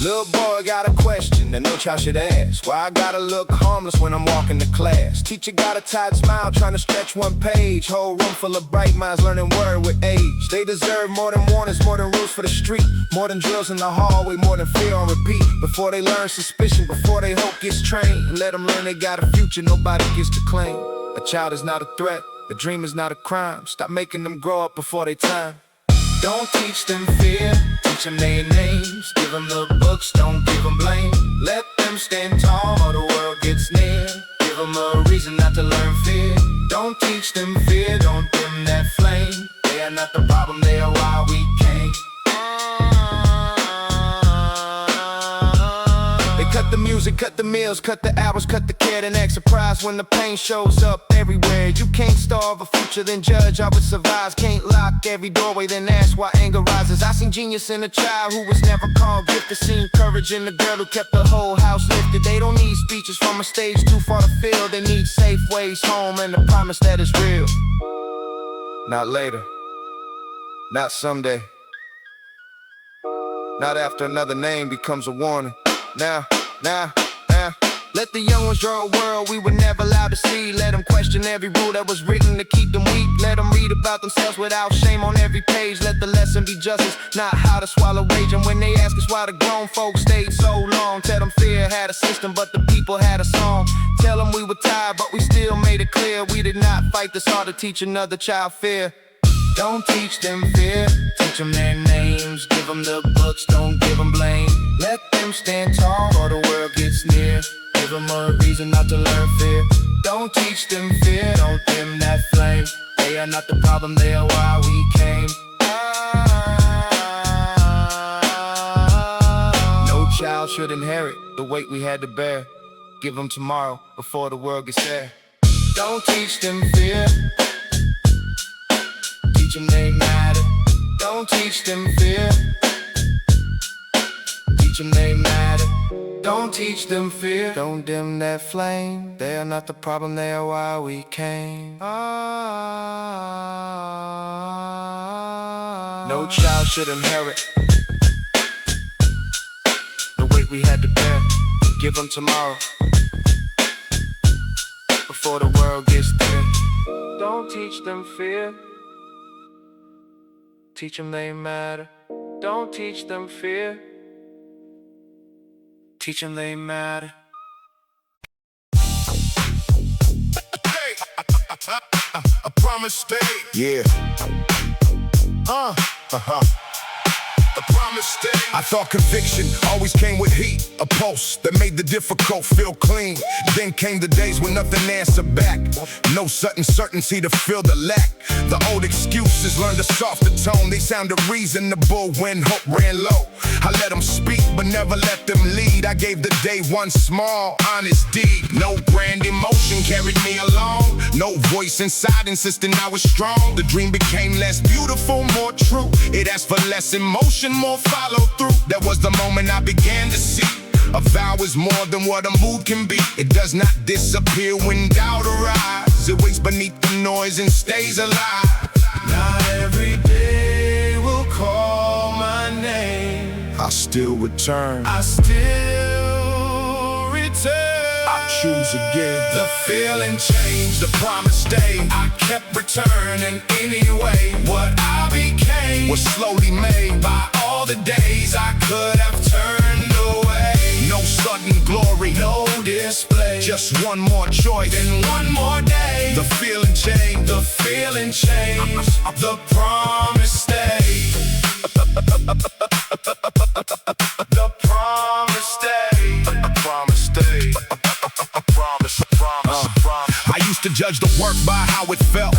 Little boy got a question that no child should ask. Why I gotta look harmless when I'm walking to class? Teacher got a tired smile trying to stretch one page. Whole room full of bright minds learning word with age. They deserve more than warnings, more than rules for the street, more than drills in the hallway, more than fear on repeat. Before they learn suspicion, before they hope gets trained, let them learn they got a future nobody gets to claim. A child is not a threat, a dream is not a crime. Stop making them grow up before they time. Don't teach them fear, teach them their names. Give them the books, don't give them blame. Let them stand tall or the world gets near. Give them a reason not to learn fear. Don't teach them fear, don't dim that flame. They are not the problem, they are why we came. They cut the music, cut the meals, cut the hours, cut the care, then act surprised when the pain shows up everywhere. You can't starve a future, then judge how it survives. Can't lock every doorway, then ask why anger rises. I seen genius in a child who was never called gifted. Seen courage in the girl who kept the whole house lifted. They don't need speeches from a stage too far to fill. They need safe ways home and the promise that is real. Not later, not someday, not after another name becomes a warning. Now. Let the young ones draw a world we were never allowed to see. Let them question every rule that was written to keep them weak. Let them read about themselves without shame on every page. Let the lesson be justice, not how to swallow rage. And when they ask us why the grown folks stayed so long, tell them fear had a system but the people had a song. Tell them we were tired but we still made it clear we did not fight this hard to teach another child fear. Don't teach them fear, teach them their names. Give them the books, don't give them blame. Let them stand tall or the world gets near. Give them a reason not to learn fear. Don't teach them fear, don't dim that flame. They are not the problem, they are why we came. No child should inherit the weight we had to bear. Give them tomorrow before the world gets there. Don't teach them fear, teach them they matter. Don't teach them fear, teach them they matter. Don't teach them fear, don't dim that flame. They are not the problem, they are why we came. No child should inherit the weight we had to bear. Give them tomorrow before the world gets there. Don't teach them fear, teach them they matter. Don't teach them fear, teach them they matter. Hey, a promise stay. Yeah. The promise stay. I thought conviction always came with heat, a pulse that made the difficult feel clean. Then came the days when nothing answered back. No sudden certainty to fill the lack. The old excuses learned a softer tone. They sounded reasonable when hope ran low. I let them speak, but never let them lead. I gave the day one small, honest deed. No grand emotion carried me along. No voice inside insisting I was strong. The dream became less beautiful, more true. It asked for less emotion, more follow through. That was the moment I began to see a vow is more than what a mood can be. It does not disappear when doubt arrives. It waits beneath the noise and stays alive. Not every day will call my name. I still return. I still return. I choose again. The feeling changed, the promise stayed. I kept returning anyway. What I became Was slowly made by all the days I could have turned away. no sudden glory, No display, Just one more choice, then one more day. the feeling change, The feeling change, the promise stay. The promise stay. Promise stay. Promise. I used to judge the work by how it felt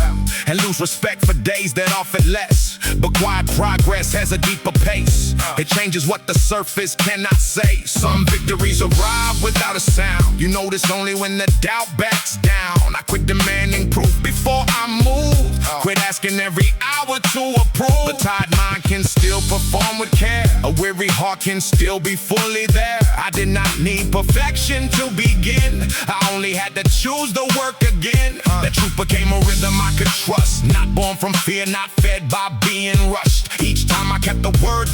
and lose respect for days that offered less. But quiet progress has a deeper pace. It changes what the surface cannot say. Some victories arrive without a sound. You notice only when the doubt backs down. I quit demanding proof before I move. Quit asking every hour to approve. The tired mind can still perform with care. A weary heart can still be fully there. I did not need perfection to begin. I only had to choose the work again. That truth became a rhythm I could trust. Not born from fear, not fed by being rushed. Each time I kept the word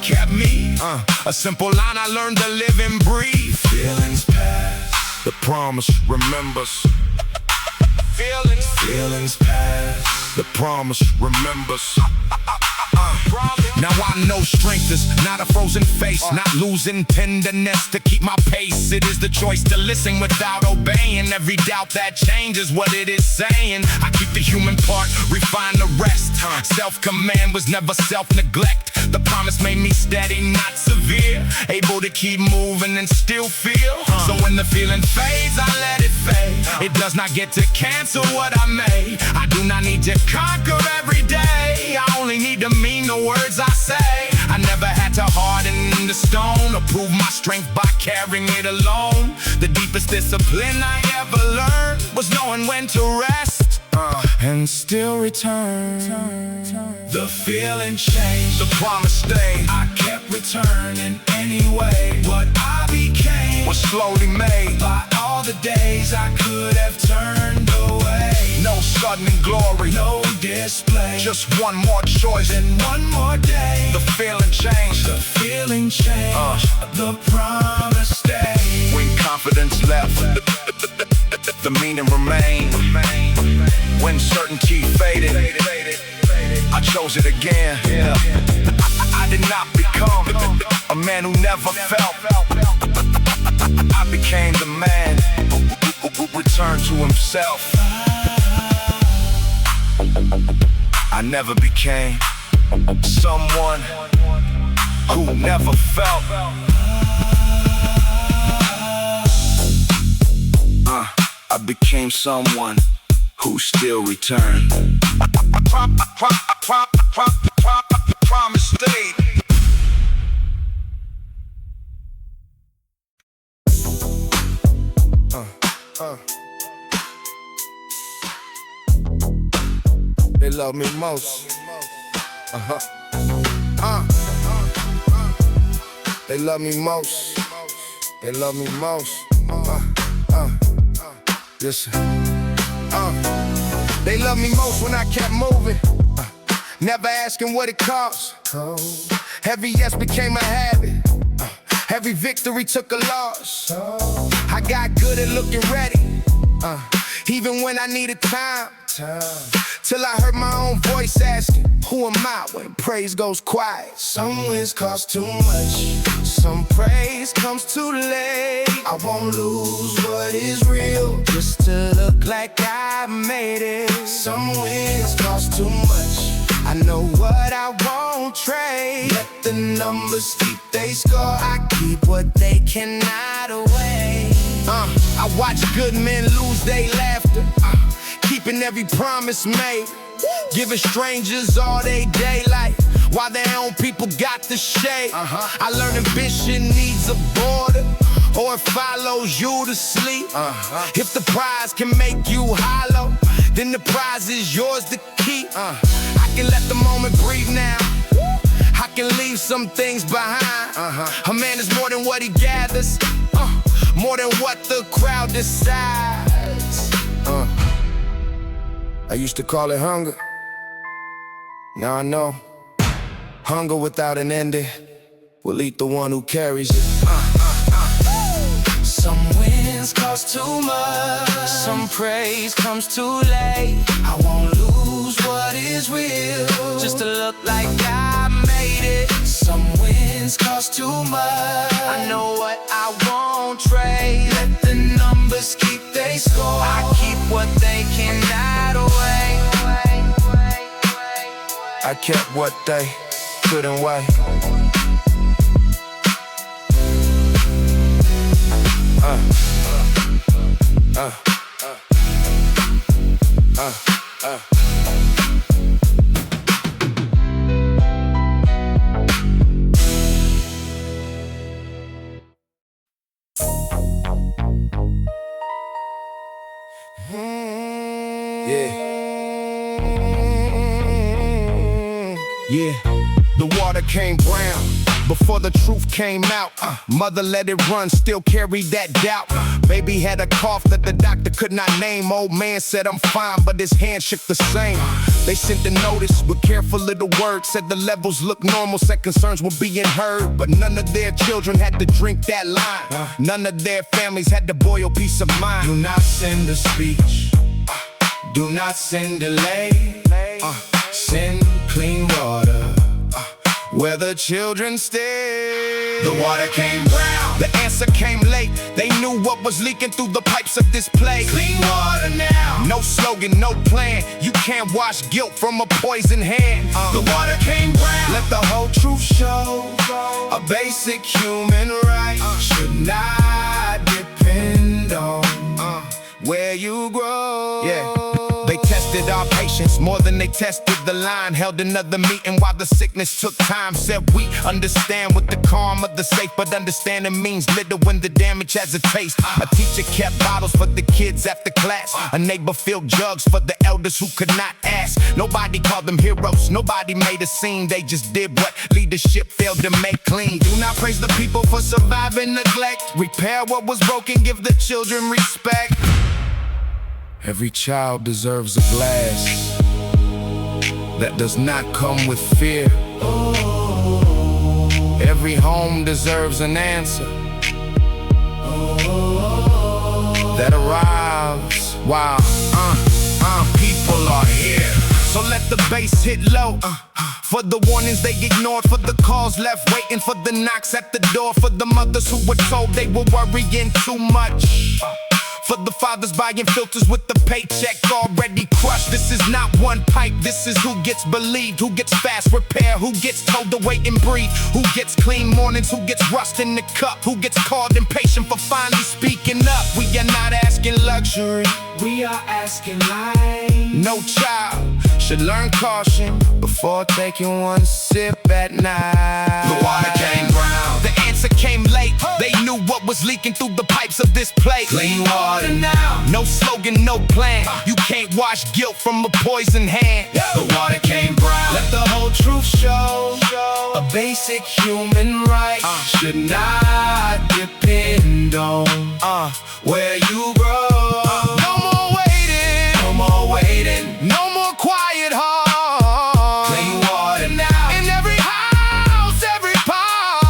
kept me. A simple line I learned to live and breathe. Feelings past, The promise remembers. feelings past. The promise remembers. Now I know strength is not a frozen face, not losing tenderness to keep my pace. It is the choice to listen without obeying. Every doubt that changes what it is saying. I keep the human part, refine the rest. Self-command was never self-neglect. The promise made me steady, not severe. Able to keep moving and still feel. So when the feeling fades, I let it fade. It does not get to cancel what I made. I do not need to conquer every day. I only need to mean the words I say. I never had to harden the stone or prove my strength by carrying it alone. The deepest discipline I ever learned was knowing when to rest and still return. The feeling changed, The promise stayed, I kept returning anyway. What I became was slowly made. by all the days I could have turned away. No sudden glory, No display, just one more choice. then one more day. The feeling changed. The feeling changed, the promise stayed. When confidence left, the meaning remained. When certainty faded, I chose it again. I did not become a man who never felt. I became the man who returned to himself. I never became someone who never felt. I became someone who still returned. Promise stayed. They love me most. They love me most. They love me most. Listen. They love me most when I kept moving. Never asking what it costs. Every yes became a habit. Every victory took a loss. I got good at looking ready. Even when I needed time. Till I heard my own voice asking, who am I when praise goes quiet? Some wins cost too much, Some praise comes too late. I won't lose what is real Just to look like I made it. Some wins cost too much, I know what I won't trade. let the numbers keep they score. I keep what they cannot away. I watch good men lose their laughter, keeping every promise made, giving strangers all they daylight while their own people got the shade. I learned ambition needs a border, or it follows you to sleep. If the prize can make you hollow, then the prize is yours to keep. I can let the moment breathe now. I can leave some things behind. A man is more than what he gathers, more than what the crowd decides. I used to call it hunger. Now I know hunger without an ending will eat the one who carries it. Some wins cost too much, Some praise comes too late. I won't lose what is real Just to look like I made it. Some wins cost too much, I know what I won't trade. let the numbers keep I kept what they couldn't wait. Yeah, the water came brown before the truth came out. Mother let it run, still carried that doubt. Baby had a cough that the doctor could not name. Old man said I'm fine, but his hand shook the same. They sent the notice with careful little words, said the levels look normal, said concerns were being heard. But none of their children had to drink that line. None of their families had to boil peace of mind. Do not send a speech, do not send delay, send clean water where the children stay. The water came brown, The answer came late. They knew what was leaking through the pipes of this place. clean water now. No slogan, no plan. You can't wash guilt from a poisoned hand. The water came brown, Let the whole truth show. a basic human right should not depend on where you grow. Yeah. They tested our patience more than they tested the line. Held another meeting while the sickness took time. Said we understand what the calm of the safe, but understanding means little when the damage has a taste. A teacher kept bottles for the kids after class. A neighbor filled jugs for the elders who could not ask. Nobody called them heroes, nobody made a scene. They just did what leadership failed to make clean. Do not praise the people for surviving neglect. Repair what was broken, give the children respect. Every child deserves a glass that does not come with fear. Every home deserves an answer that arrives while people are here. So let the bass hit low. For the warnings they ignored, for the calls left waiting, for the knocks at the door, for the mothers who were told they were worrying too much. For the fathers buying filters with the paycheck already crushed. This is not one pipe, this is who gets believed, who gets fast repair, who gets told to wait and breathe, who gets clean mornings, who gets rust in the cup, who gets called impatient for finally speaking up. We are not asking luxury, We are asking life. no child should learn caution before taking one sip at night. The water came brown, The answer came late. They knew what was leaking through the pipes of this place. clean water now. No slogan, no plan. You can't wash guilt from a poisoned hand. The water came brown, let the whole truth show. A basic human right should not depend on where you grow. No more waiting, No more waiting, no more quiet heart. clean water now. In every house, every The part.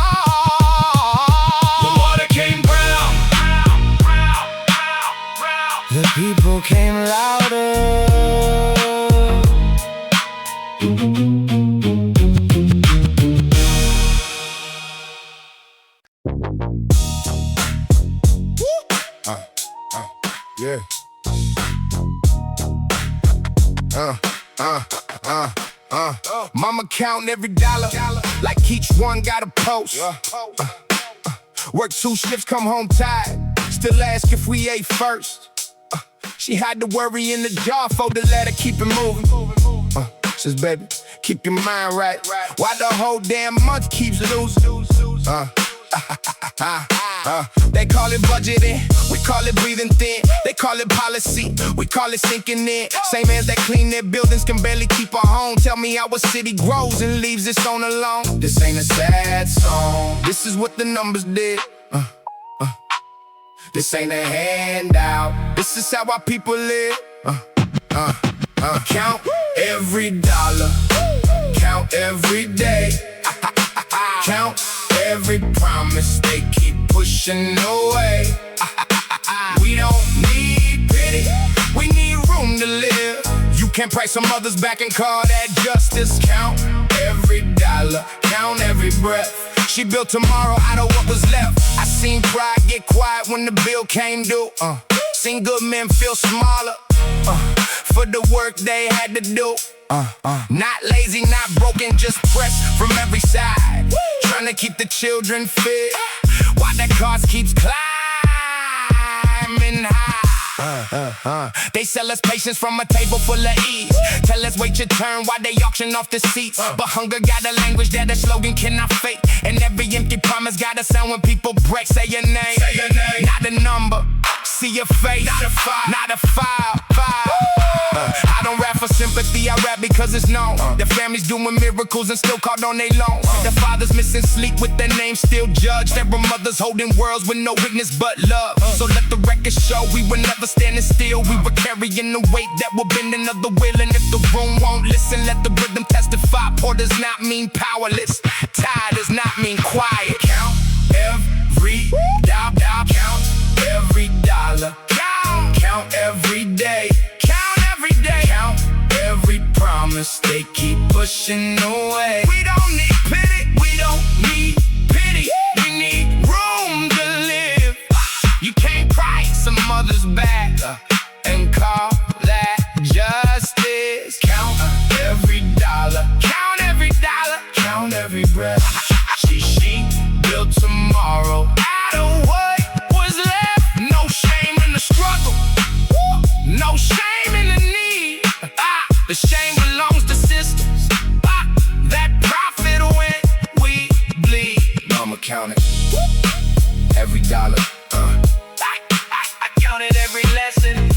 water came brown, The people came louder. Yeah. Mama counting every dollar, like each one got a post. Work 2 shifts, come home tired, still ask if we ate first. She had the worry in the jar for the letter, keep it moving. Says, baby, keep your mind right. Why the whole damn month keeps losing? They call it budgeting, we call it breathing thin. They call it policy, we call it sinking in. Same hands that clean their buildings can barely keep a home. Tell me how a city grows and leaves its own alone. This ain't a sad song. This is what the numbers did. This ain't a handout. This is how our people live. Count every dollar, count every day, count every promise they keep pushing away. We don't need pity, we need room to live. You can't price some others back and call that justice. Count every dollar, count every breath. She built tomorrow out of what was left. I seen pride get quiet when the bill came due. Seen good men feel smaller for the work they had to do. Not lazy, not broken, just pressed from every side. Trying to keep the children fit while that cost keeps climbing high. They sell us patience from a table full of ease. Tell us wait your turn while they auction off the seats. But hunger got a language that a slogan cannot fake. And every empty promise got a sound when people break. Say your name, not a number. See your face, not a file, not a file. I don't rap for sympathy, I rap because it's known. The family's doing miracles and still called on they loans. The fathers missing sleep with their names still judged. There were mothers holding worlds with no witness but love. So let the record show we were never standing still. We were carrying the weight that we're bending of the will. And if the room won't listen, let the rhythm testify. Poor does not mean powerless, tired does not mean quiet. Count every dollar, count every dollar, count every day, count every day, count every promise they keep pushing away. We don't need pity, we don't need pity, we need room to live. You can't price a mother's back and call that justice. Count every dollar, count every dollar, count every breath. She built tomorrow out of what was left. No shame in the struggle, no shame in the need. The shame belongs to systems that profit when we bleed. I'ma count it, every dollar. I counted every lesson.